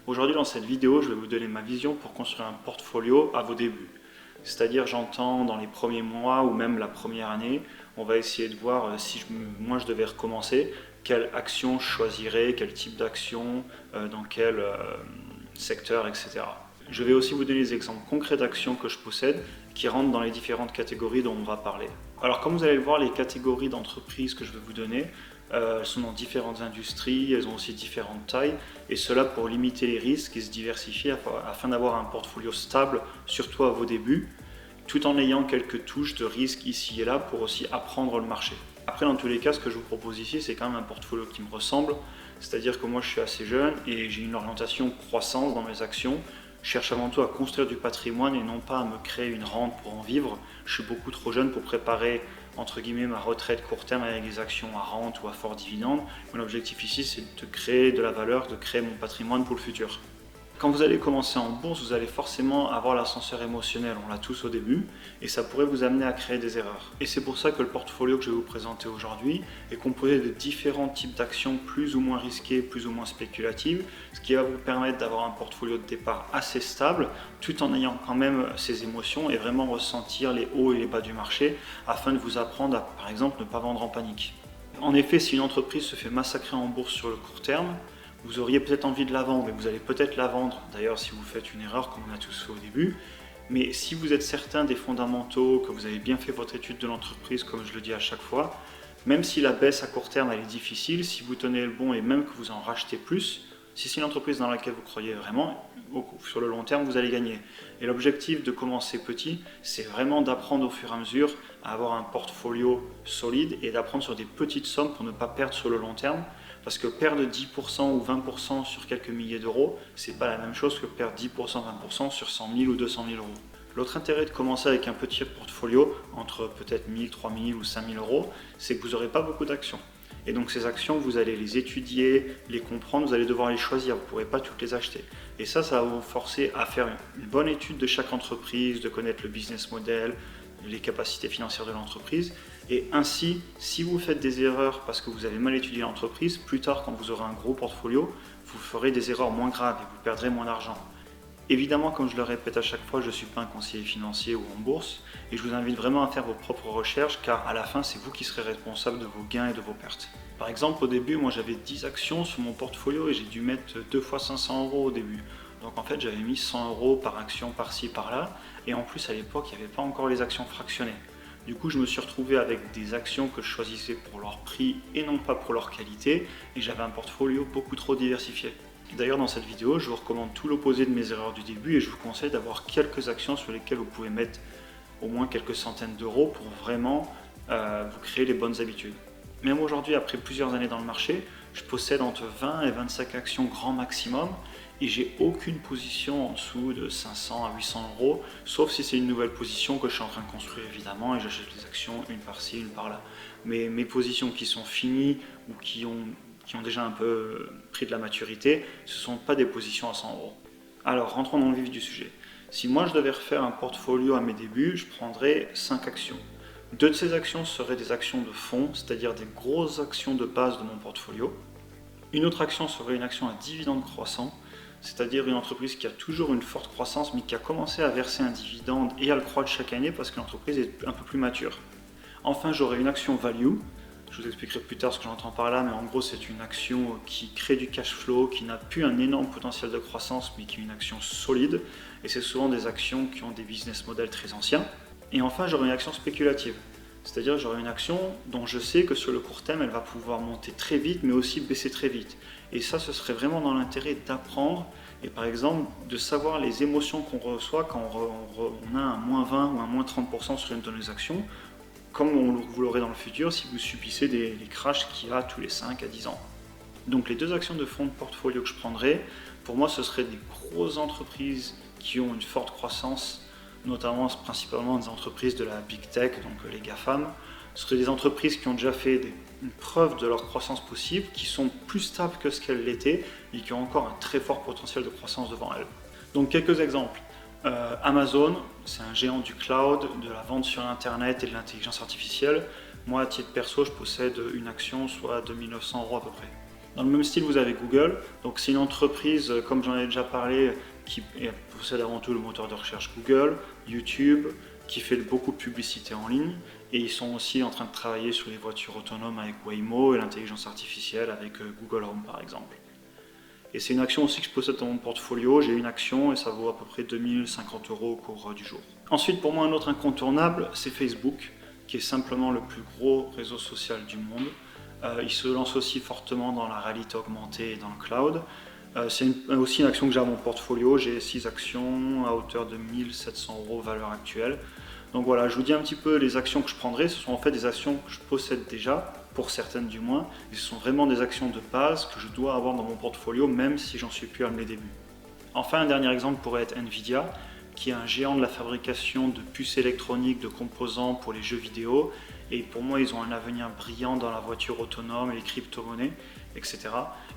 Aujourd'hui, dans cette vidéo, je vais vous donner ma vision pour construire un portfolio à vos débuts. C'est-à-dire, j'entends dans les premiers mois ou même la première année, on va essayer de voir si moi je devais recommencer, quelle action je choisirais, quel type d'action, dans quel secteur, etc. Je vais aussi vous donner des exemples concrets d'actions que je possède qui rentrent dans les différentes catégories dont on va parler. Alors comme vous allez le voir, les catégories d'entreprises que je vais vous donner, elles sont dans différentes industries, elles ont aussi différentes tailles, et cela pour limiter les risques et se diversifier afin d'avoir un portfolio stable, surtout à vos débuts, tout en ayant quelques touches de risque ici et là pour aussi apprendre le marché. Après, dans tous les cas, ce que je vous propose ici, c'est quand même un portfolio qui me ressemble, c'est-à-dire que moi je suis assez jeune et j'ai une orientation croissance dans mes actions. Je cherche avant tout à construire du patrimoine et non pas à me créer une rente pour en vivre. Je suis beaucoup trop jeune pour préparer entre guillemets ma retraite court terme avec des actions à rente ou à fort dividende. Mon objectif ici, c'est de créer de la valeur, de créer mon patrimoine pour le futur. Quand vous allez commencer en bourse, vous allez forcément avoir l'ascenseur émotionnel, on l'a tous au début, et ça pourrait vous amener à créer des erreurs. Et c'est pour ça que le portfolio que je vais vous présenter aujourd'hui est composé de différents types d'actions plus ou moins risquées, plus ou moins spéculatives, ce qui va vous permettre d'avoir un portfolio de départ assez stable, tout en ayant quand même ces émotions et vraiment ressentir les hauts et les bas du marché, afin de vous apprendre à, par exemple, ne pas vendre en panique. En effet, si une entreprise se fait massacrer en bourse sur le court terme, vous auriez peut-être envie de la vendre, mais vous allez peut-être la vendre, d'ailleurs si vous faites une erreur comme on a tous fait au début. Mais si vous êtes certain des fondamentaux, que vous avez bien fait votre étude de l'entreprise, comme je le dis à chaque fois, même si la baisse à court terme elle est difficile, si vous tenez le bon et même que vous en rachetez plus, si c'est une entreprise dans laquelle vous croyez vraiment, sur le long terme vous allez gagner. Et l'objectif de commencer petit, c'est vraiment d'apprendre au fur et à mesure à avoir un portfolio solide et d'apprendre sur des petites sommes pour ne pas perdre sur le long terme. Parce que perdre 10% ou 20% sur quelques milliers d'euros, c'est pas la même chose que perdre 10%, 20% sur 100 000 ou 200 000 euros. L'autre intérêt de commencer avec un petit portfolio, entre peut-être 1000, 3000 ou 5000 euros, c'est que vous n'aurez pas beaucoup d'actions. Et donc ces actions, vous allez les étudier, les comprendre, vous allez devoir les choisir, vous ne pourrez pas toutes les acheter. Et ça va vous forcer à faire une bonne étude de chaque entreprise, de connaître le business model, les capacités financières de l'entreprise. Et ainsi, si vous faites des erreurs parce que vous avez mal étudié l'entreprise, plus tard quand vous aurez un gros portfolio, vous ferez des erreurs moins graves et vous perdrez moins d'argent. Évidemment, comme je le répète à chaque fois, je ne suis pas un conseiller financier ou en bourse et je vous invite vraiment à faire vos propres recherches car à la fin, c'est vous qui serez responsable de vos gains et de vos pertes. Par exemple, au début, moi j'avais 10 actions sur mon portfolio et j'ai dû mettre 2 fois 500 euros au début. Donc en fait, j'avais mis 100 euros par action par-ci par-là et en plus à l'époque, il n'y avait pas encore les actions fractionnées. Du coup, je me suis retrouvé avec des actions que je choisissais pour leur prix et non pas pour leur qualité et j'avais un portfolio beaucoup trop diversifié. D'ailleurs, dans cette vidéo, je vous recommande tout l'opposé de mes erreurs du début et je vous conseille d'avoir quelques actions sur lesquelles vous pouvez mettre au moins quelques centaines d'euros pour vraiment vous créer les bonnes habitudes. Même aujourd'hui, après plusieurs années dans le marché, je possède entre 20 et 25 actions grand maximum et j'ai aucune position en dessous de 500 à 800 euros, sauf si c'est une nouvelle position que je suis en train de construire évidemment et j'achète les actions une par-ci, une par-là. Mais mes positions qui sont finies ou qui ont déjà un peu pris de la maturité, ce ne sont pas des positions à 100 euros. Alors rentrons dans le vif du sujet. Si moi je devais refaire un portfolio à mes débuts, je prendrais 5 actions. 2 de ces actions seraient des actions de fonds, c'est-à-dire des grosses actions de base de mon portfolio. Une autre action serait une action à dividende croissant, c'est-à-dire une entreprise qui a toujours une forte croissance mais qui a commencé à verser un dividende et à le croître chaque année parce que l'entreprise est un peu plus mature. Enfin, j'aurais une action value. Je vous expliquerai plus tard ce que j'entends par là, mais en gros, c'est une action qui crée du cash flow, qui n'a plus un énorme potentiel de croissance, mais qui est une action solide. Et c'est souvent des actions qui ont des business models très anciens. Et enfin, j'aurai une action spéculative. C'est-à-dire, j'aurai une action dont je sais que sur le court terme, elle va pouvoir monter très vite, mais aussi baisser très vite. Et ça, ce serait vraiment dans l'intérêt d'apprendre et par exemple de savoir les émotions qu'on reçoit quand on a un moins 20 ou un moins 30% sur une de nos actions, comme vous l'aurez dans le futur si vous subissez les crashs qu'il y a tous les 5 à 10 ans. Donc les 2 actions de fonds de portfolio que je prendrais, pour moi ce seraient des grosses entreprises qui ont une forte croissance, notamment principalement des entreprises de la big tech, donc les GAFAM. Ce seraient des entreprises qui ont déjà fait une preuve de leur croissance possible, qui sont plus stables que ce qu'elles l'étaient et qui ont encore un très fort potentiel de croissance devant elles. Donc quelques exemples. Amazon, c'est un géant du cloud, de la vente sur internet et de l'intelligence artificielle. Moi, à titre perso, je possède une action soit 2900 euros à peu près. Dans le même style, vous avez Google. Donc c'est une entreprise, comme j'en ai déjà parlé, qui possède avant tout le moteur de recherche Google, YouTube, qui fait beaucoup de publicité en ligne. Et ils sont aussi en train de travailler sur les voitures autonomes avec Waymo et l'intelligence artificielle avec Google Home par exemple. Et c'est une action aussi que je possède dans mon portfolio. J'ai une action et ça vaut à peu près 2050 € au cours du jour. Ensuite, pour moi, un autre incontournable, c'est Facebook, qui est simplement le plus gros réseau social du monde. Il se lance aussi fortement dans la réalité augmentée et dans le cloud. C'est aussi une action que j'ai à mon portfolio. J'ai 6 actions à hauteur de 1700 € valeur actuelle. Donc voilà, je vous dis un petit peu les actions que je prendrai. Ce sont en fait des actions que je possède déjà, pour certaines du moins. Et ce sont vraiment des actions de base que je dois avoir dans mon portfolio, même si j'en suis plus à mes débuts. Enfin, un dernier exemple pourrait être Nvidia, qui est un géant de la fabrication de puces électroniques, de composants pour les jeux vidéo. Et pour moi, ils ont un avenir brillant dans la voiture autonome, les crypto-monnaies, etc.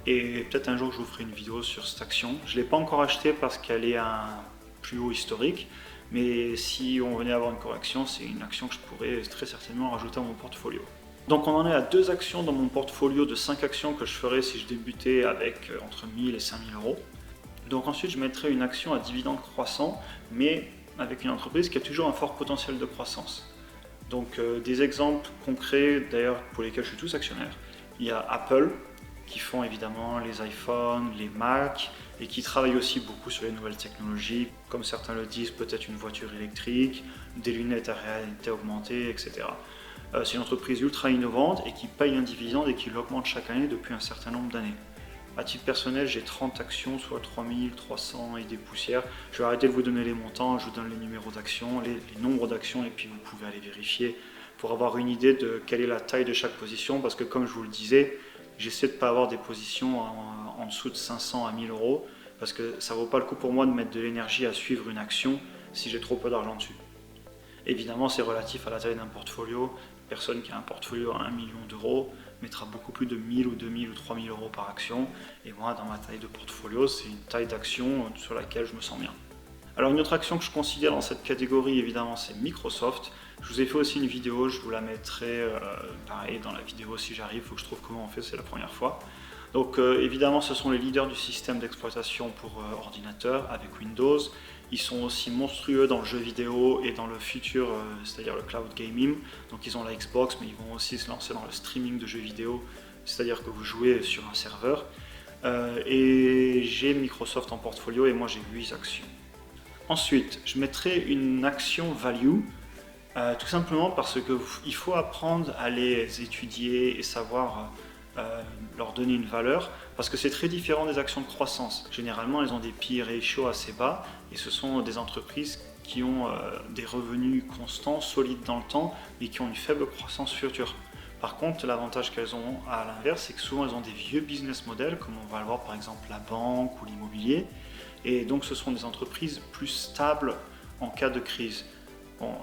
Et peut-être un jour, je vous ferai une vidéo sur cette action. Je ne l'ai pas encore achetée parce qu'elle est à un plus haut historique. Mais si on venait avoir une correction, c'est une action que je pourrais très certainement rajouter à mon portfolio. Donc on en est à 2 actions dans mon portfolio de 5 actions que je ferais si je débutais avec entre 1000 et 5000 €. Donc ensuite, je mettrai une action à dividende croissant, mais avec une entreprise qui a toujours un fort potentiel de croissance. Donc des exemples concrets, d'ailleurs, pour lesquels je suis tous actionnaire. Il y a Apple, qui font évidemment les iPhones, les Mac, et qui travaillent aussi beaucoup sur les nouvelles technologies, comme certains le disent, peut-être une voiture électrique, des lunettes à réalité augmentée, etc. C'est une entreprise ultra innovante et qui paye un dividende et qui l'augmente chaque année depuis un certain nombre d'années. À titre personnel, j'ai 30 actions, soit 3300 et des poussières. Je vais arrêter de vous donner les montants, je vous donne les numéros d'actions, les nombres d'actions, et puis vous pouvez aller vérifier pour avoir une idée de quelle est la taille de chaque position, parce que comme je vous le disais, j'essaie de ne pas avoir des positions en dessous de 500 à 1000 €, parce que ça ne vaut pas le coup pour moi de mettre de l'énergie à suivre une action si j'ai trop peu d'argent dessus. Évidemment, c'est relatif à la taille d'un portfolio. Une personne qui a un portfolio à 1 million d'euros mettra beaucoup plus de 1000 ou 2000 ou 3000 € par action. Et moi, dans ma taille de portfolio, c'est une taille d'action sur laquelle je me sens bien. Alors une autre action que je considère dans cette catégorie, évidemment, c'est Microsoft. Je vous ai fait aussi une vidéo, je vous la mettrai pareil dans la vidéo si j'arrive, il faut que je trouve comment on fait, c'est la première fois. Donc évidemment, ce sont les leaders du système d'exploitation pour ordinateur avec Windows. Ils sont aussi monstrueux dans le jeu vidéo et dans le futur, c'est-à-dire le cloud gaming. Donc ils ont la Xbox, mais ils vont aussi se lancer dans le streaming de jeux vidéo, c'est-à-dire que vous jouez sur un serveur. Et j'ai Microsoft en portfolio et moi j'ai 8 actions. Ensuite, je mettrai une action value, tout simplement parce qu'il faut apprendre à les étudier et savoir leur donner une valeur, parce que c'est très différent des actions de croissance. Généralement, elles ont des PE ratio assez bas, et ce sont des entreprises qui ont des revenus constants, solides dans le temps, mais qui ont une faible croissance future. Par contre, l'avantage qu'elles ont à l'inverse, c'est que souvent elles ont des vieux business models, comme on va le voir par exemple la banque ou l'immobilier, et donc ce sont des entreprises plus stables en cas de crise. Bon,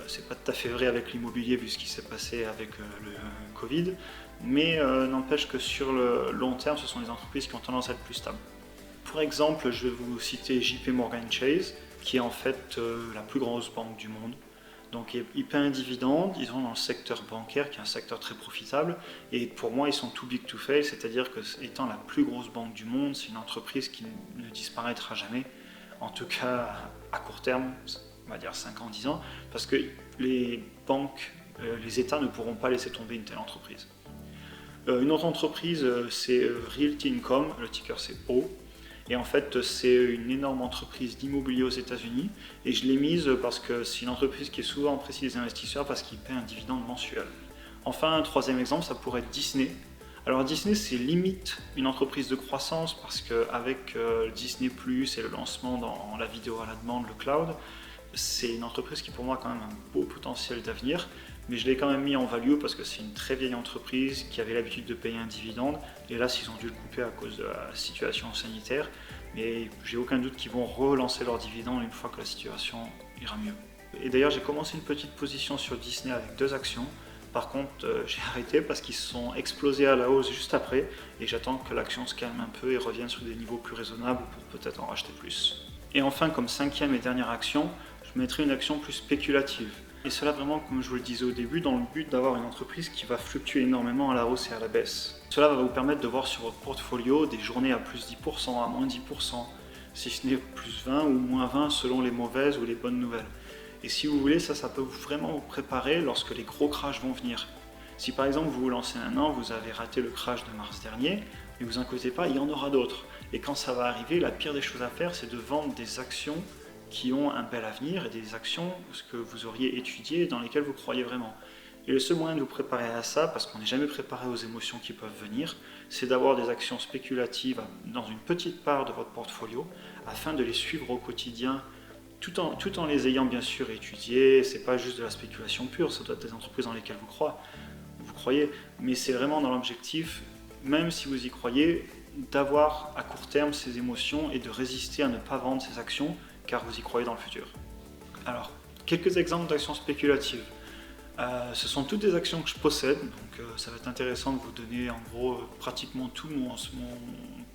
c'est pas tout à fait vrai avec l'immobilier vu ce qui s'est passé avec le Covid, mais n'empêche que sur le long terme, ce sont des entreprises qui ont tendance à être plus stables. Pour exemple, je vais vous citer JP Morgan Chase, qui est en fait la plus grosse banque du monde. Donc ils paient un dividende, ils sont dans le secteur bancaire, qui est un secteur très profitable, et pour moi ils sont too big to fail, c'est-à-dire que étant la plus grosse banque du monde, c'est une entreprise qui ne disparaîtra jamais, en tout cas à court terme, on va dire 5 ans, 10 ans, parce que les banques, les États ne pourront pas laisser tomber une telle entreprise. Une autre entreprise, c'est Realty Income, le ticker c'est O. Et en fait, c'est une énorme entreprise d'immobilier aux États-Unis. Et je l'ai mise parce que c'est une entreprise qui est souvent appréciée des investisseurs parce qu'ils paient un dividende mensuel. Enfin, un troisième exemple, ça pourrait être Disney. Alors Disney, c'est limite une entreprise de croissance parce qu'avec Disney+, et le lancement dans la vidéo à la demande, le cloud, c'est une entreprise qui pour moi a quand même un beau potentiel d'avenir. Mais je l'ai quand même mis en value parce que c'est une très vieille entreprise qui avait l'habitude de payer un dividende. Et là, ils ont dû le couper à cause de la situation sanitaire. Mais j'ai aucun doute qu'ils vont relancer leur dividende une fois que la situation ira mieux. Et d'ailleurs, j'ai commencé une petite position sur Disney avec 2 actions. Par contre, j'ai arrêté parce qu'ils se sont explosés à la hausse juste après. Et j'attends que l'action se calme un peu et revienne sur des niveaux plus raisonnables pour peut-être en racheter plus. Et enfin, comme 5e et dernière action, je mettrai une action plus spéculative. Et cela vraiment, comme je vous le disais au début, dans le but d'avoir une entreprise qui va fluctuer énormément à la hausse et à la baisse. Cela va vous permettre de voir sur votre portfolio des journées à plus 10%, à moins 10%, si ce n'est plus 20 ou moins 20 selon les mauvaises ou les bonnes nouvelles. Et si vous voulez, ça peut vraiment vous préparer lorsque les gros crashs vont venir. Si par exemple vous vous lancez un an, vous avez raté le crash de mars dernier, ne vous inquiétez pas, il y en aura d'autres. Et quand ça va arriver, la pire des choses à faire, c'est de vendre des actions qui ont un bel avenir et des actions que vous auriez étudiées et dans lesquelles vous croyez vraiment. Et le seul moyen de vous préparer à ça, parce qu'on n'est jamais préparé aux émotions qui peuvent venir, c'est d'avoir des actions spéculatives dans une petite part de votre portfolio afin de les suivre au quotidien tout en les ayant bien sûr étudiées. C'est pas juste de la spéculation pure, ça doit être des entreprises dans lesquelles vous croyez, mais c'est vraiment dans l'objectif, même si vous y croyez, d'avoir à court terme ces émotions et de résister à ne pas vendre ces actions car vous y croyez dans le futur. Alors, quelques exemples d'actions spéculatives. Ce sont toutes des actions que je possède, donc ça va être intéressant de vous donner en gros pratiquement tout mon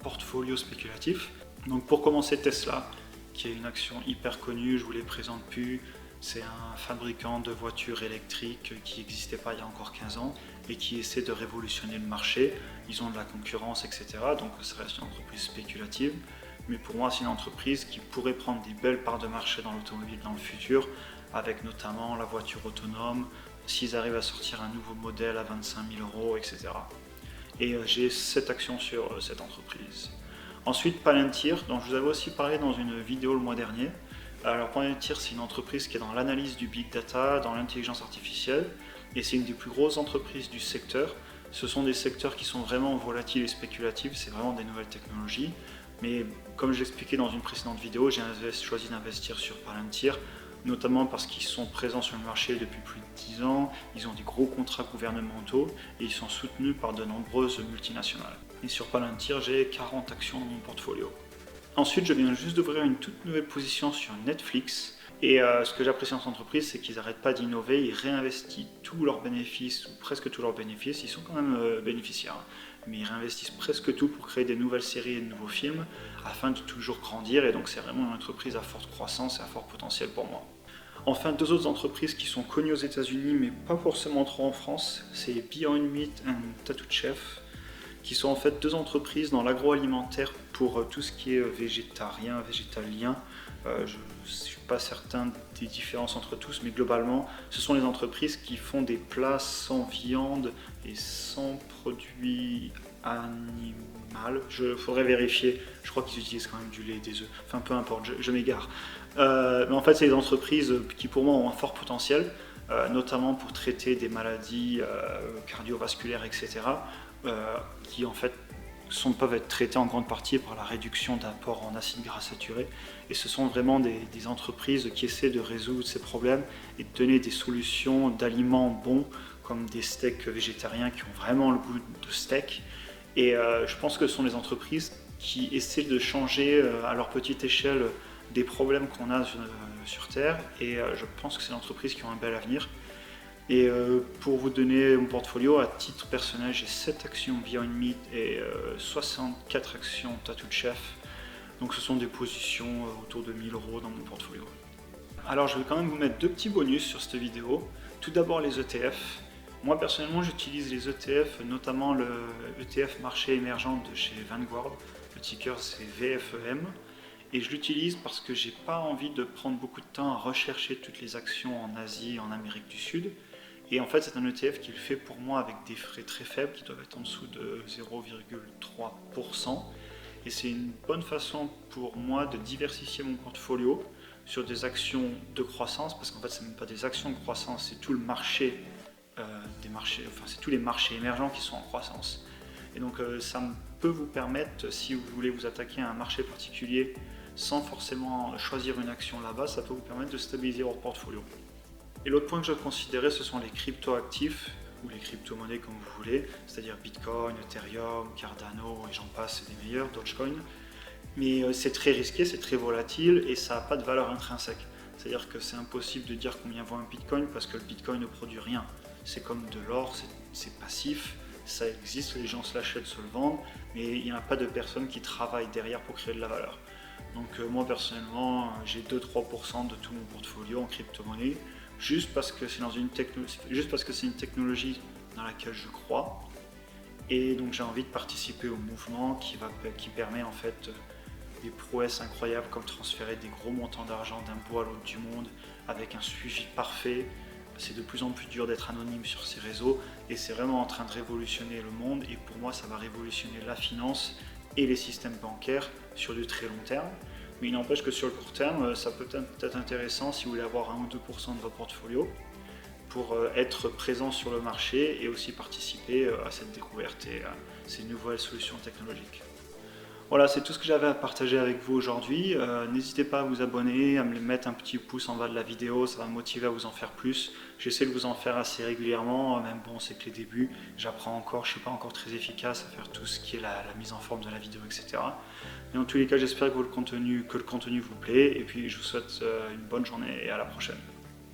portfolio spéculatif. Donc pour commencer, Tesla, qui est une action hyper connue, je ne vous les présente plus. C'est un fabricant de voitures électriques qui n'existait pas il y a encore 15 ans et qui essaie de révolutionner le marché. Ils ont de la concurrence, etc. Donc ça reste une entreprise spéculative. Mais pour moi, c'est une entreprise qui pourrait prendre des belles parts de marché dans l'automobile dans le futur, avec notamment la voiture autonome, s'ils arrivent à sortir un nouveau modèle à 25 000 €, etc. Et j'ai 7 actions sur cette entreprise. Ensuite, Palantir, dont je vous avais aussi parlé dans une vidéo le mois dernier. Alors Palantir, c'est une entreprise qui est dans l'analyse du big data, dans l'intelligence artificielle, et c'est une des plus grosses entreprises du secteur. Ce sont des secteurs qui sont vraiment volatiles et spéculatifs, c'est vraiment des nouvelles technologies. Mais comme je l'expliquais dans une précédente vidéo, j'ai choisi d'investir sur Palantir, notamment parce qu'ils sont présents sur le marché depuis plus de 10 ans, ils ont des gros contrats gouvernementaux et ils sont soutenus par de nombreuses multinationales. Et sur Palantir, j'ai 40 actions dans mon portfolio. Ensuite, je viens juste d'ouvrir une toute nouvelle position sur Netflix. Et ce que j'apprécie dans cette entreprise, c'est qu'ils n'arrêtent pas d'innover, ils réinvestissent tous leurs bénéfices, ou presque tous leurs bénéfices, ils sont quand même bénéficiaires, mais ils réinvestissent presque tout pour créer des nouvelles séries et de nouveaux films, afin de toujours grandir, et donc c'est vraiment une entreprise à forte croissance et à fort potentiel pour moi. Enfin, deux autres entreprises qui sont connues aux États-Unis, mais pas forcément trop en France, c'est Beyond Meat et Tattooed Chef, qui sont en fait deux entreprises dans l'agroalimentaire pour tout ce qui est végétarien, végétalien. Je ne suis pas certain des différences entre tous, mais globalement, ce sont les entreprises qui font des plats sans viande et sans produits animaux. Il faudrait vérifier, je crois qu'ils utilisent quand même du lait et des œufs, enfin peu importe, je m'égare. Mais en fait, c'est des entreprises qui pour moi ont un fort potentiel, notamment pour traiter des maladies cardiovasculaires, etc., qui en fait peuvent être traitées en grande partie par la réduction d'apport en acides gras saturés. Et ce sont vraiment des entreprises qui essaient de résoudre ces problèmes et de donner des solutions d'aliments bons, comme des steaks végétariens qui ont vraiment le goût de steak. Et je pense que ce sont des entreprises qui essaient de changer à leur petite échelle des problèmes qu'on a sur Terre. Et je pense que c'est des entreprises qui ont un bel avenir. Et pour vous donner mon portfolio, à titre personnel, j'ai 7 actions Beyond Meat et 64 actions Tattooed Chef. Donc ce sont des positions autour de 1000 € dans mon portfolio. Alors je vais quand même vous mettre deux petits bonus sur cette vidéo. Tout d'abord les ETF. Moi personnellement j'utilise les ETF, notamment le ETF marché émergent de chez Vanguard. Le ticker c'est VFEM. Et je l'utilise parce que j'ai pas envie de prendre beaucoup de temps à rechercher toutes les actions en Asie et en Amérique du Sud. Et en fait, c'est un ETF qui le fait pour moi avec des frais très faibles, qui doivent être en dessous de 0,3%. Et c'est une bonne façon pour moi de diversifier mon portfolio sur des actions de croissance, parce qu'en fait, c'est même pas des actions de croissance, c'est tout le marché, c'est tous les marchés émergents qui sont en croissance. Et donc, ça peut vous permettre, si vous voulez vous attaquer à un marché particulier sans forcément choisir une action là-bas, ça peut vous permettre de stabiliser votre portfolio. Et l'autre point que je considérais, ce sont les crypto-actifs, ou les crypto-monnaies comme vous voulez, c'est-à-dire Bitcoin, Ethereum, Cardano, et j'en passe, c'est des meilleurs, Dogecoin. Mais c'est très risqué, c'est très volatile, et ça n'a pas de valeur intrinsèque. C'est-à-dire que c'est impossible de dire combien vaut un Bitcoin, parce que le Bitcoin ne produit rien. C'est comme de l'or, c'est passif, ça existe, les gens se l'achètent, se le vendent, mais il n'y a pas de personnes qui travaillent derrière pour créer de la valeur. Donc moi personnellement, j'ai 2-3% de tout mon portfolio en crypto-monnaie. juste parce que c'est une technologie dans laquelle je crois. Et donc j'ai envie de participer au mouvement qui permet en fait des prouesses incroyables comme transférer des gros montants d'argent d'un bout à l'autre du monde avec un suivi parfait. C'est de plus en plus dur d'être anonyme sur ces réseaux et c'est vraiment en train de révolutionner le monde et pour moi ça va révolutionner la finance et les systèmes bancaires sur du très long terme. Mais il n'empêche que sur le court terme, ça peut être intéressant si vous voulez avoir 1 ou 2% de votre portfolio pour être présent sur le marché et aussi participer à cette découverte et à ces nouvelles solutions technologiques. Voilà, c'est tout ce que j'avais à partager avec vous aujourd'hui. N'hésitez pas à vous abonner, à me mettre un petit pouce en bas de la vidéo, ça va me motiver à vous en faire plus. J'essaie de vous en faire assez régulièrement, même bon, c'est que les débuts, j'apprends encore, je ne suis pas encore très efficace à faire tout ce qui est la mise en forme de la vidéo, etc. Mais en tous les cas, j'espère que le contenu vous plaît, et puis je vous souhaite une bonne journée et à la prochaine.